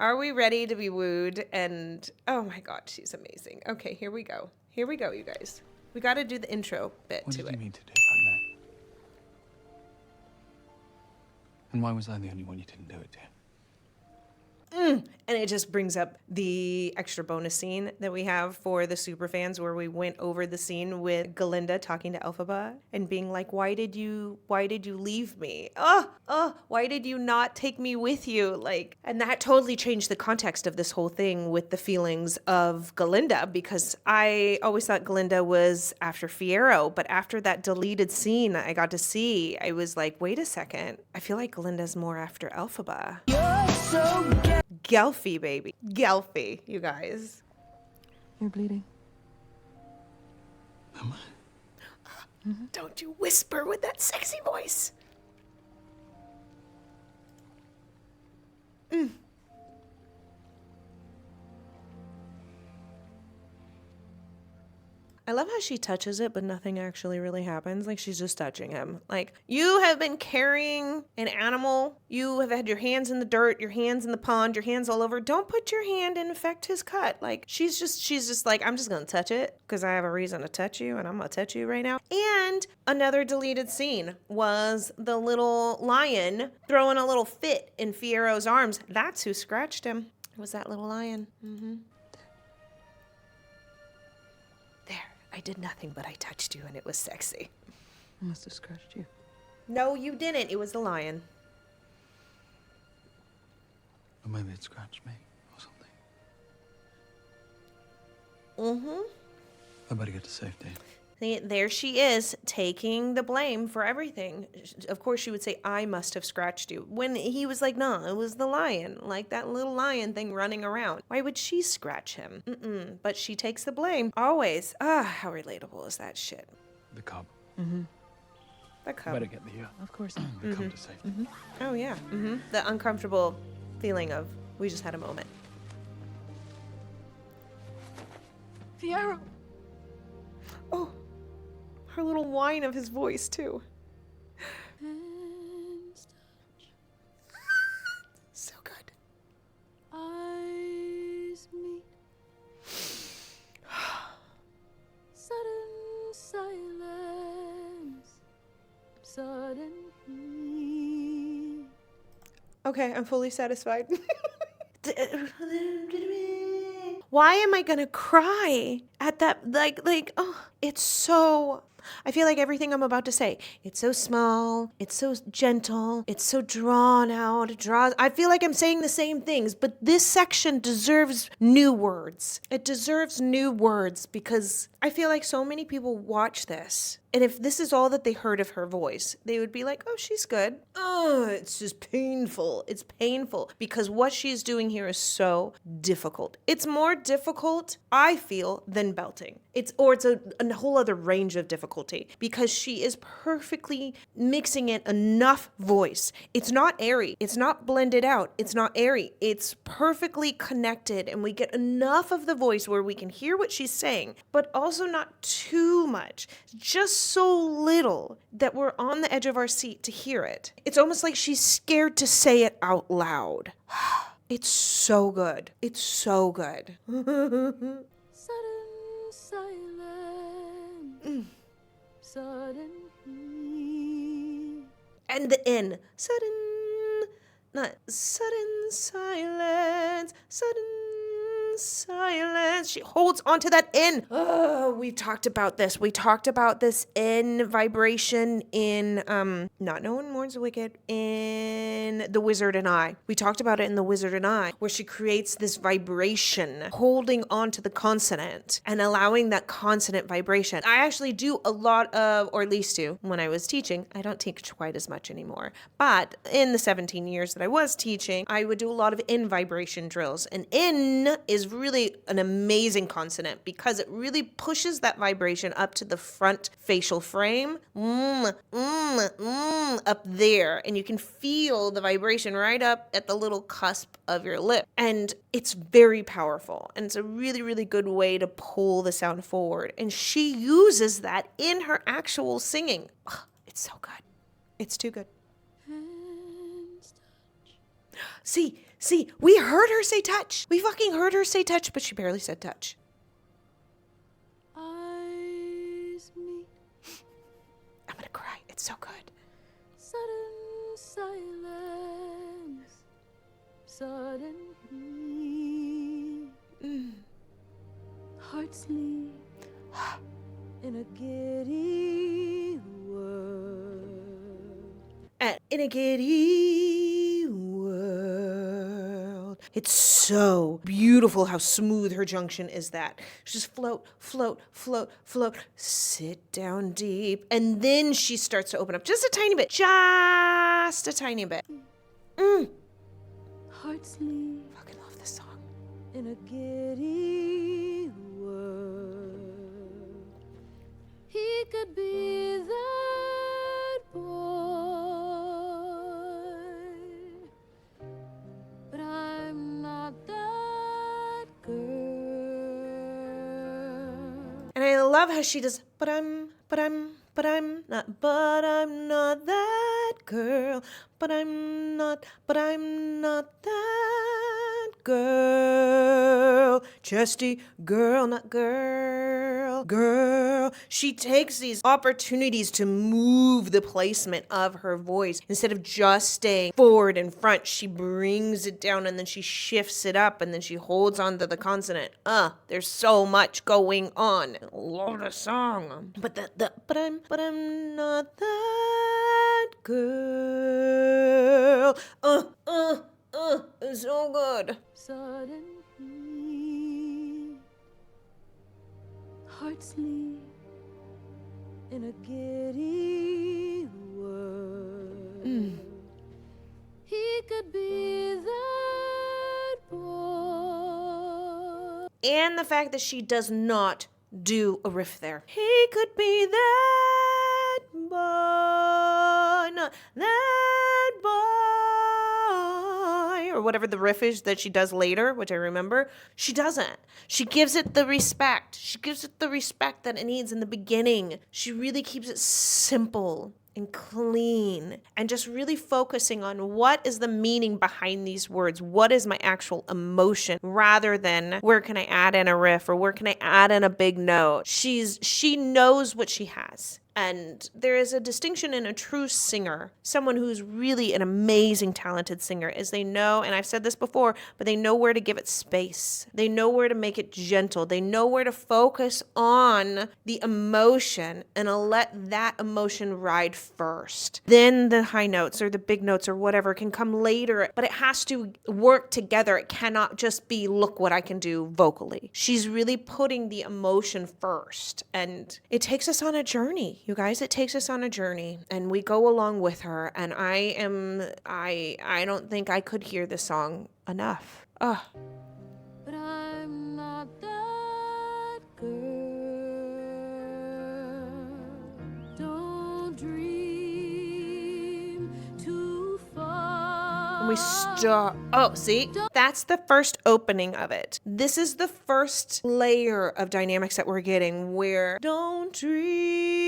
Are we ready to be wooed? And oh my God, she's amazing. Okay, here we go. Here we go, you guys. We got to do the intro bit What to did it. you mean to do back then? And why was I the only one you didn't do it to? And it just brings up the extra bonus scene that we have for the super fans where we went over the scene with Galinda talking to Elphaba and being like, why did you leave me? Why did you not take me with you? Like, and that totally changed the context of this whole thing with the feelings of Galinda, because I always thought Galinda was after Fiyero, but after that deleted scene I got to see, I was like, wait a second. I feel like Galinda's more after Elphaba. You're so Gelfie, baby. Gelfie, you guys. You're bleeding. Am I? Don't you whisper with that sexy voice. I love how she touches it, but nothing actually really happens. Like, she's just touching him. Like, you have been carrying an animal. You have had your hands in the dirt, your hands in the pond, your hands all over. Don't put your hand and infect his cut. Like, she's just like, I'm just going to touch it because I have a reason to touch you, and I'm going to touch you right now. And another deleted scene was the little lion throwing a little fit in Fiyero's arms. That's who scratched him. It was that little lion. There, I did nothing, but I touched you and it was sexy. I must have scratched you. No, you didn't. It was the lion. Or maybe it scratched me or something. I better get to safety. See, there she is, taking the blame for everything. Of course, she would say, I must have scratched you. When he was like, no, it was the lion. Like that little lion thing running around. Why would she scratch him? But she takes the blame. Always. How relatable is that shit? The cub. The cub. Better get the Of course. the cub to safety. Oh, yeah. The uncomfortable feeling of, we just had a moment. Fiyero! Oh, her little whine of his voice, too. So good. Eyes meet. Sudden silence. Sudden heat. Okay, I'm fully satisfied. Why am I gonna cry at that? It's so. I feel like everything I'm about to say, it's so small, it's so gentle, it's so drawn out. I feel like I'm saying the same things, but this section deserves new words. It deserves new words because I feel like so many people watch this. And if this is all that they heard of her voice, they would be like, oh, she's good. Oh, it's just painful. It's painful because what she's doing here is so difficult. It's more difficult, I feel, than belting. It's a whole other range of difficulty because she is perfectly mixing in enough voice. It's not airy. It's not blended out. It's not airy. It's perfectly connected and we get enough of the voice where we can hear what she's saying, but also not too much. Just so little that we're on the edge of our seat to hear it. It's almost like she's scared to say it out loud. It's so good. It's so good. Sudden silence. Sudden heat. And the N. Not sudden silence. Sudden silence. She holds onto that N. Oh, we talked about this. We talked about this N vibration in Not No One Mourns the Wicked, in The Wizard and I. We talked about it in The Wizard and I, where she creates this vibration, holding onto the consonant and allowing that consonant vibration. I actually do a lot of, or at least do, when I was teaching. I don't teach quite as much anymore. But in the 17 years that I was teaching, I would do a lot of N vibration drills. And N is really an amazing consonant because it really pushes that vibration up to the front facial frame, up there, and you can feel the vibration right up at the little cusp of your lip. And it's very powerful, and it's a really, really good way to pull the sound forward. And she uses that in her actual singing. Oh, it's so good. It's too good. See, See, we heard her say touch. We fucking heard her say touch, but she barely said touch. Eyes meet. I'm gonna cry. It's so good. Sudden silence. Sudden heat. Hearts leap in a giddy world. And in a giddy world. It's so beautiful how smooth her junction is that. She just float, float, float, float, sit down deep. And then she starts to open up just a tiny bit. Just a tiny bit. Hearts leap Fucking love this song. in a giddy world. He could be that boy, but I'm not that girl. And I love how she does, but I'm not that girl, but I'm not that girl. Chesty girl, not girl, girl. She takes these opportunities to move the placement of her voice. Instead of just staying forward and front, she brings it down and then she shifts it up and then she holds on to the consonant. There's so much going on. I love the song. But but I'm not that girl. It's so good. Sudden heat. Hearts leap in a giddy world. He could be that boy. And the fact that she does not do a riff there. He could be that boy, not that boy, or whatever the riff is that she does later, which I remember. She doesn't. She gives it the respect. She gives it the respect that it needs in the beginning. She really keeps it simple and clean and just really focusing on what is the meaning behind these words. What is my actual emotion rather than where can I add in a riff or where can I add in a big note. She knows what she has. And there is a distinction in a true singer, someone who's really an amazing, talented singer, is they know, and I've said this before, but they know where to give it space. They know where to make it gentle. They know where to focus on the emotion and let that emotion ride first. Then the high notes or the big notes or whatever can come later, but it has to work together. It cannot just be, look what I can do vocally. She's really putting the emotion first, and it takes us on a journey. You guys, it takes us on a journey and we go along with her. And I don't think I could hear this song enough. But I'm not that girl. Don't dream too far. And we start. Oh, see? That's the first opening of it. This is the first layer of dynamics that we're getting where don't dream.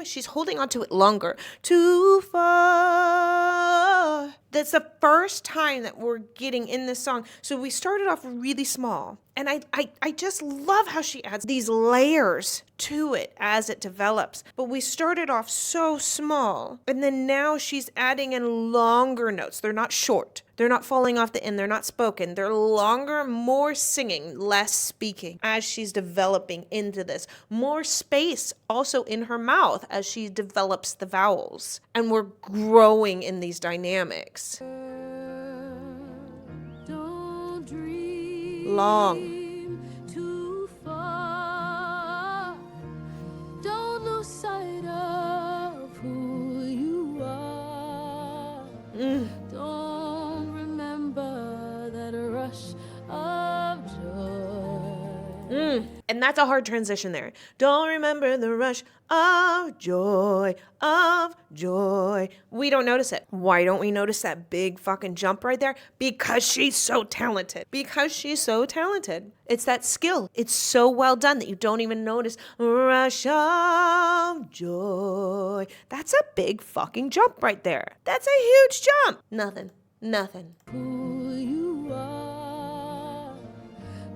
She's holding on to it longer. Too far. That's the first time that we're getting in this song. So we started off really small. And I just love how she adds these layers to it as it develops. But we started off so small. And then now she's adding in longer notes. They're not short. They're not falling off the end. They're not spoken. They're longer, more singing, less speaking as she's developing into this. More space also in her mouth as she develops the vowels. And we're growing in these dynamics. Don't dream Long. too far. Don't lose sight of who you are. Don't remember that rush of joy. And that's a hard transition there. Don't remember the rush of joy, of joy. We don't notice it. Why don't we notice that big fucking jump right there? Because she's so talented. Because she's so talented. It's that skill. It's so well done that you don't even notice rush of joy. That's a big fucking jump right there. That's a huge jump. Nothing. Nothing. who you are.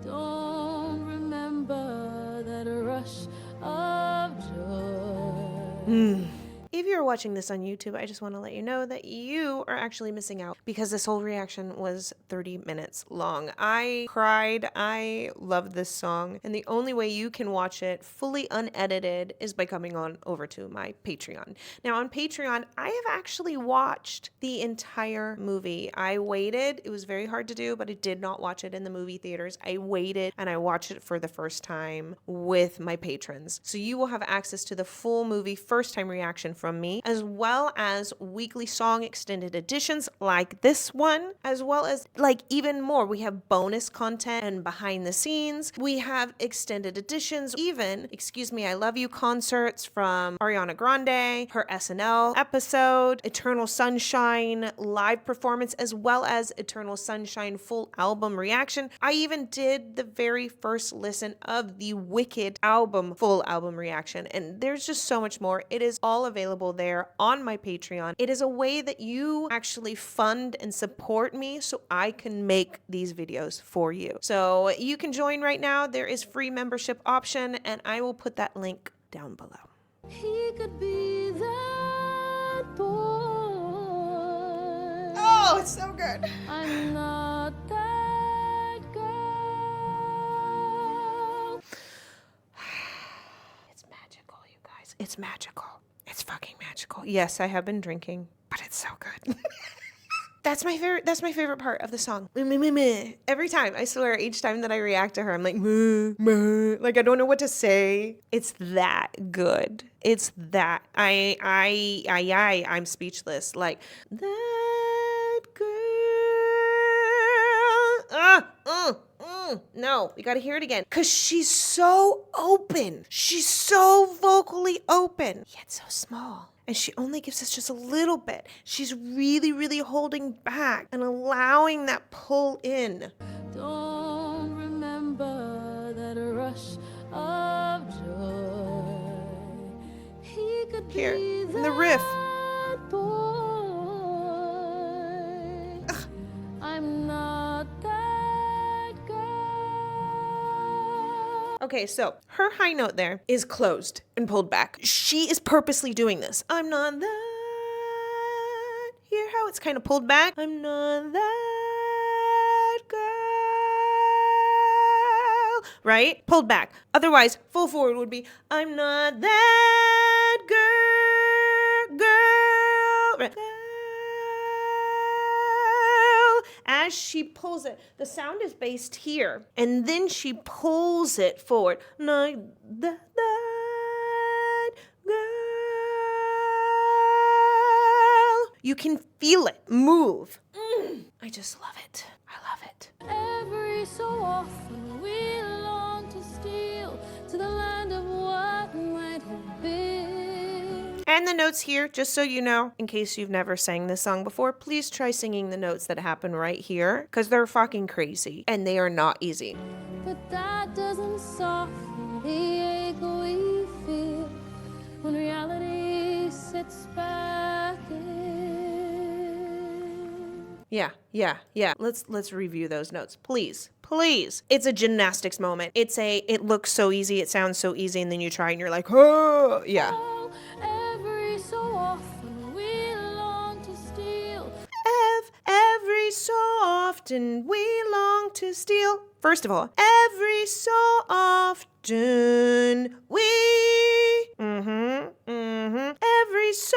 Don't remember that rush of joy. If you're watching this on YouTube, I just want to let you know that you are actually missing out because this whole reaction was 30 minutes long. I cried. I love this song. And the only way you can watch it fully unedited is by coming on over to my Patreon. Now, on Patreon, I have actually watched the entire movie. I waited. It was very hard to do, but I did not watch it in the movie theaters. I waited and I watched it for the first time with my patrons. So you will have access to the full movie first time reaction from me, as well as weekly song extended editions like this one, as well as like even more. We have bonus content and behind the scenes. We have extended editions, even, excuse me, I Love You concerts from Ariana Grande, her SNL episode, Eternal Sunshine live performance, as well as Eternal Sunshine full album reaction. I even did the very first listen of the Wicked album full album reaction, and there's just so much more. It is all available there on my Patreon. It is a way that you actually fund and support me so I can make these videos for you. So you can join right now. There is free membership option, and I will put that link down below. He could be that boy. Oh, it's so good. I'm not that girl. It's magical, you guys. It's magical. It's fucking magical. Yes, I have been drinking, but it's so good. That's my favorite part of the song. Every time, I swear, each time that I react to her, I'm like, like I don't know what to say. It's that good. It's that I'm speechless. Like that girl. No, we gotta hear it again. Cause she's so open. She's so vocally open, yet so small. And she only gives us just a little bit. She's really, really holding back and allowing that pull in. Don't remember that rush of joy. He could Here, be in the riff. that boy. I'm not that girl. Okay, so her high note there is closed and pulled back. She is purposely doing this. I'm not that. Hear how it's kind of pulled back? I'm not that girl. Right? Pulled back. Otherwise, full forward would be, I'm not that girl. Right? As she pulls it, the sound is based here, and then she pulls it forward. Not that girl. You can feel it move. I just love it. I love it. Every so often we long to steal to the land of what might have been. And the notes here, just so you know, in case you've never sang this song before, please try singing the notes that happen right here, because they're fucking crazy, and they are not easy. But that doesn't soften the ache we feel when reality sits back in. Yeah. Let's review those notes, please. Please. It's a gymnastics moment. It looks so easy, it sounds so easy, and then you try and you're like, oh, yeah. Every so often we long to steal. Every so often we long to steal. First of all, every so often we. Every so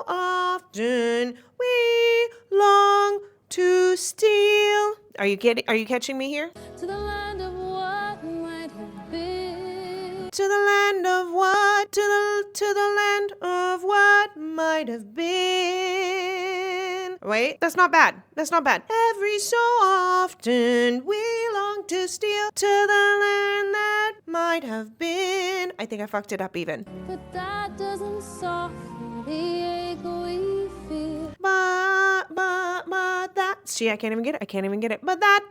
often we long to steal. Are you catching me here? To the land of what might have been. To the land of what? To the land of what might have been. Wait, that's not bad. Every so often we long to steal to the land that might have been. I think I fucked it up even. But that doesn't soften the ache we feel. But that, see, I can't even get it. But that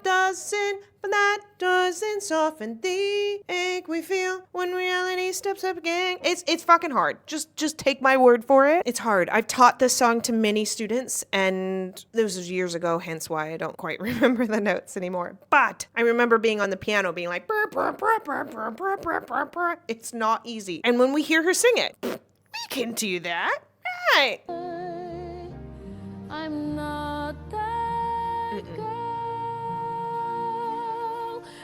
doesn't soften the ache we feel when reality steps up again. It's fucking hard. Just take my word for it. It's hard. I've taught this song to many students, and this was years ago, hence why I don't quite remember the notes anymore. But I remember being on the piano being like, brr, brr, brr, brr, brr, brr, brr, brr, brr. It's not easy. And when we hear her sing it, we can do that. Right. I'm not that girl.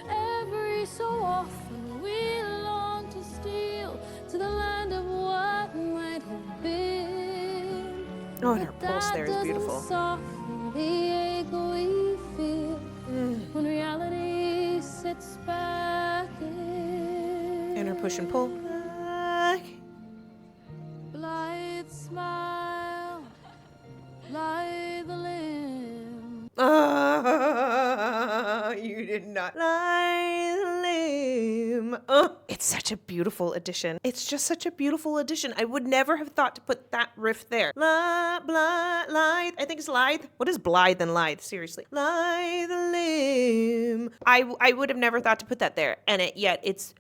Every so often we long to steal to the land of what might have been. Oh, and her pulse there is beautiful. Soften the ache we feel when reality sits back in. And her push and pull. Blithe smile, lie the limb. You did not lie the limb. It's such a beautiful addition. It's just such a beautiful addition. I would never have thought to put that riff there. Lithe. I think it's lithe. What is blithe and lithe? Seriously. Lie the limb. I would have never thought to put that there. And yet it's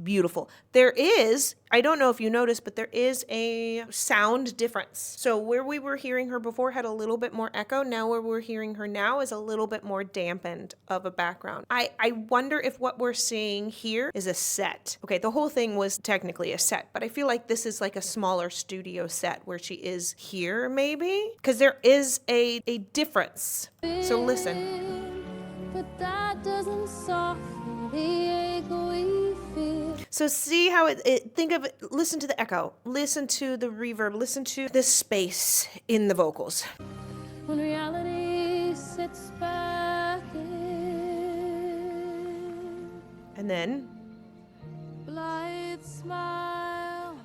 beautiful. There is, I don't know if you noticed, but there is a sound difference. So where we were hearing her before had a little bit more echo. Now where we're hearing her now is a little bit more dampened of a background. I wonder if what we're seeing here is a set. Okay, the whole thing was technically a set, but I feel like this is like a smaller studio set where she is here maybe, because there is a difference. So listen. But that doesn't soften the ache we feel. So see how think of it, listen to the echo, listen to the reverb, listen to the space in the vocals. When reality sits back in. And then, Blithe smile.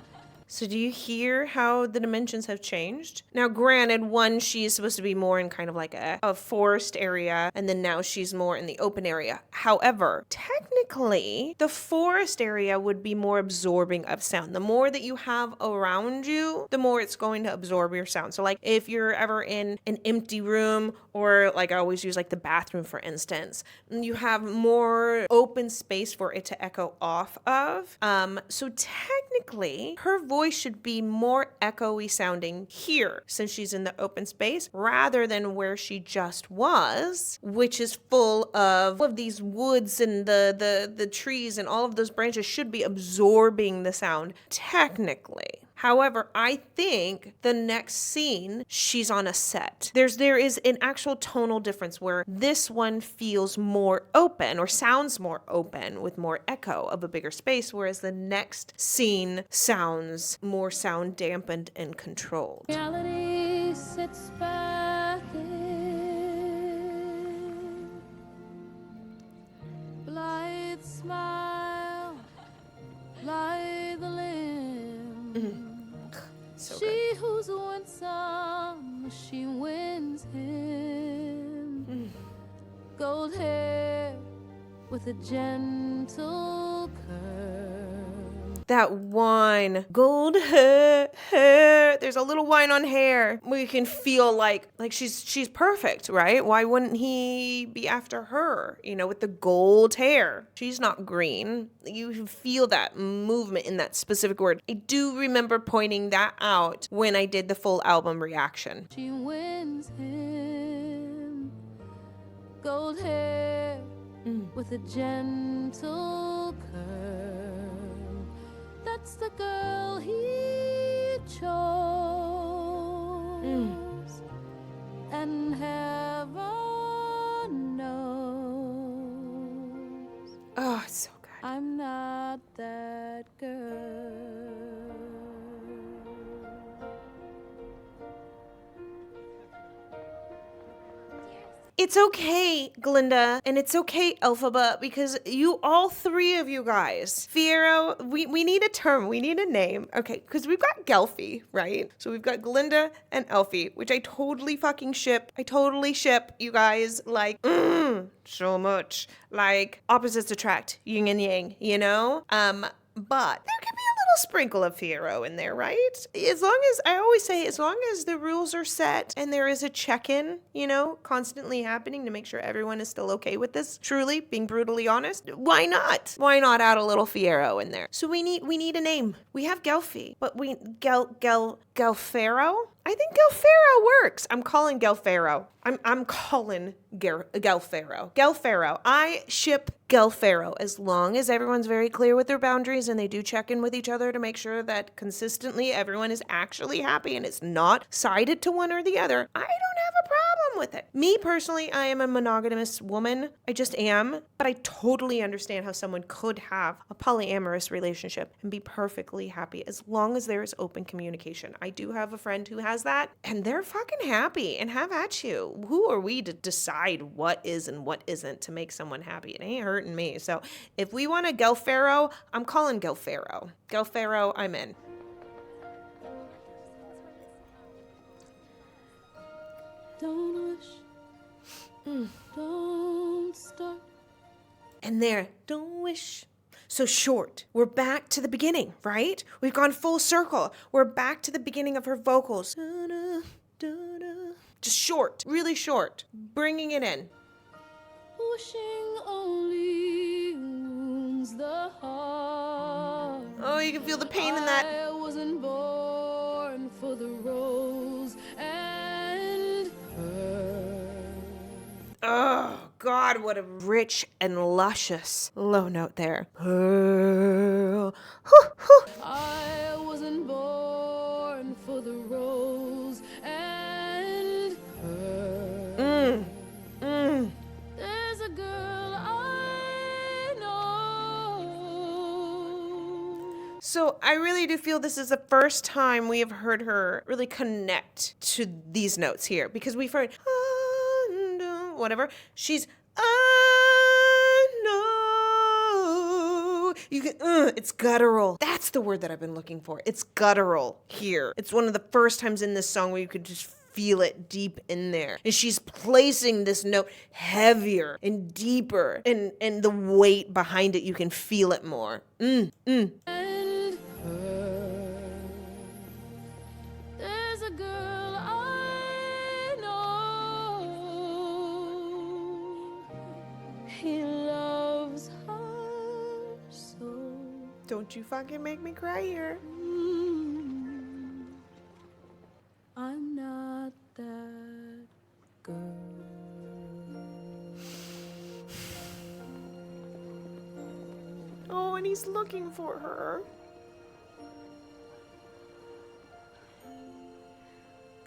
so do you hear how the dimensions have changed? Now, granted, one, she is supposed to be more in kind of like a forest area, and then now she's more in the open area. However, technically, the forest area would be more absorbing of sound. The more that you have around you, the more it's going to absorb your sound. So like if you're ever in an empty room, or like I always use like the bathroom, for instance, you have more open space for it to echo off of. So technically, her voice should be more echoey sounding here since she's in the open space rather than where she just was, which is full of these woods and the trees, and all of those branches should be absorbing the sound technically. However, I think the next scene, she's on a set. There is an actual tonal difference where this one feels more open or sounds more open with more echo of a bigger space, whereas the next scene sounds more sound dampened and controlled. Reality sits back in. Blithe smile, lie the limb. So She good. who's won some, she wins him. Gold hair with a gentle curve. That wine, gold hair. There's a little wine on hair. We can feel like she's perfect, right? Why wouldn't he be after her? You know, with the gold hair. She's not green. You feel that movement in that specific word. I do remember pointing that out when I did the full album reaction. She wins him. Gold hair with a gentle curve. That's the girl he chose. And heaven knows Oh, it's so good. I'm not that girl. It's okay, Glinda, and it's okay, Elphaba, because all three of you guys, Fiyero, we need a term, we need a name. Okay, because we've got Gelfie, right? So we've got Glinda and Elfie, which I totally fucking ship. I totally ship you guys, like, so much. Like, opposites attract, yin and yang, you know? But there can be a little sprinkle of Fiyero in there, right? As long as, I always say, as long as the rules are set and there is a check-in, you know, constantly happening to make sure everyone is still okay with this, truly, being brutally honest, why not? Why not add a little Fiyero in there? So we need a name. We have Gelfie, but Gelfero? I think Gelfero works. I'm calling Gelfero. I'm calling Gelfero. Gelfero. I ship Gelfero as long as everyone's very clear with their boundaries and they do check in with each other to make sure that consistently everyone is actually happy and it's not sided to one or the other. I don't have a problem with it. Me personally, I am a monogamous woman. I just am. But I totally understand how someone could have a polyamorous relationship and be perfectly happy as long as there is open communication. I do have a friend who has that and they're fucking happy, and have at you. Who are we to decide what is and what isn't to make someone happy? It ain't hurting me. So if we want a Gelfero, I'm calling Gelfero. Gelfero, I'm in. Don't wish, don't start. And there, don't wish. So short. We're back to the beginning, right? We've gone full circle. We're back to the beginning of her vocals. Da-da, da-da. Just short, really short. Bringing it in. Wishing only wounds the heart. Oh, you can feel the pain in that. I wasn't born for the rose and her. Oh, God, what a rich and luscious low note there. Hoo, hoo. I wasn't born for the rose and her. There's a girl I know. So I really do feel this is the first time we have heard her really connect to these notes here, because we've heard whatever. She's no. You can it's guttural. That's the word that I've been looking for. It's guttural here. It's one of the first times in this song where you could just feel it deep in there. And she's placing this note heavier and deeper, and the weight behind it, you can feel it more. And her. There's a girl I know. He loves her so. Don't you fucking make me cry here. I'm not that girl. Oh, and he's looking for her.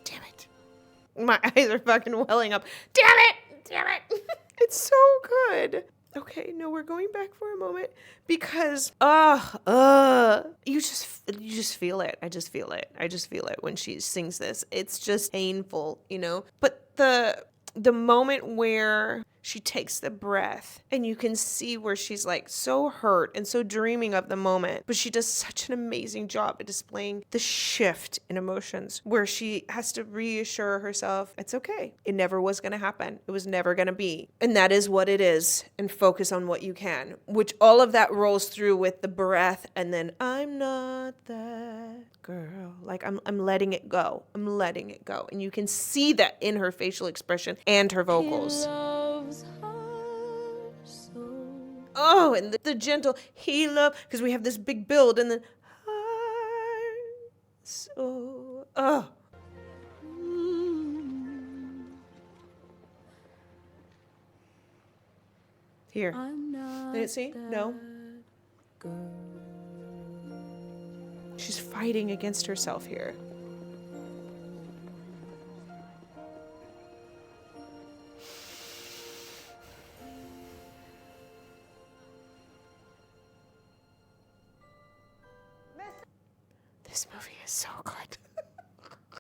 Damn it. My eyes are fucking welling up. Damn it! Damn it! It's so good. Okay, no, we're going back for a moment because you just feel it. I just feel it when she sings this. It's just painful, you know? But the moment where she takes the breath and you can see where she's like so hurt and so dreaming of the moment, but she does such an amazing job at displaying the shift in emotions where she has to reassure herself it's okay. It never was going to happen. It was never going to be. And that is what it is. And focus on what you can, which all of that rolls through with the breath. And then I'm not that girl. Like I'm letting it go. I'm letting it go. And you can see that in her facial expression and her vocals. He loves her so. Oh, and the gentle he love, because we have this big build and then heart so. Oh. Here. I'm not Did it see? No. that girl. She's fighting against herself here. This movie is so good.